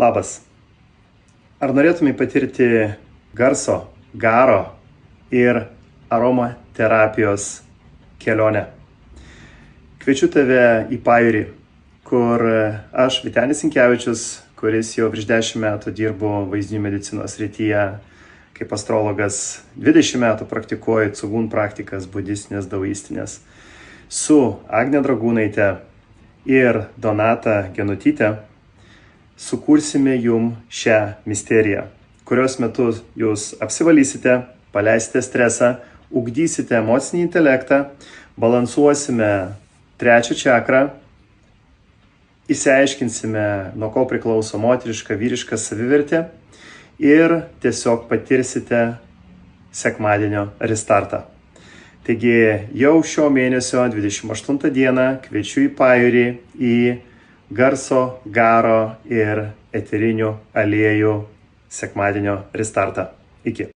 Labas. Ar norėtumai patirti garso, garo ir aromaterapijos kelionę? Kviečiu tave į pajūrį, kur aš, Vytenis Sinkevičius, kuris jau virš 10 metų dirbu vaizdinių medicinos srityje kaip astrologas, 20 metų praktikuoju cugun praktikas budistinės, daoistinės, su Agne Dragūnaite ir Donata Genutyte sukursime jum šią misteriją, kurios metu jūs apsivalysite, paleisite stresą, ugdysite emocinį intelektą, balansuosime 3 čakrą, išsiaiškinsime, nuo ko priklauso moteriška, vyriška savivertė ir tiesiog patirsite sekmadienio restartą. Taigi jau šio mėnesio 28 dieną kviečiu į pajūrį į garso, garo ir eterinių aliejų sekmadienio restartą. Iki.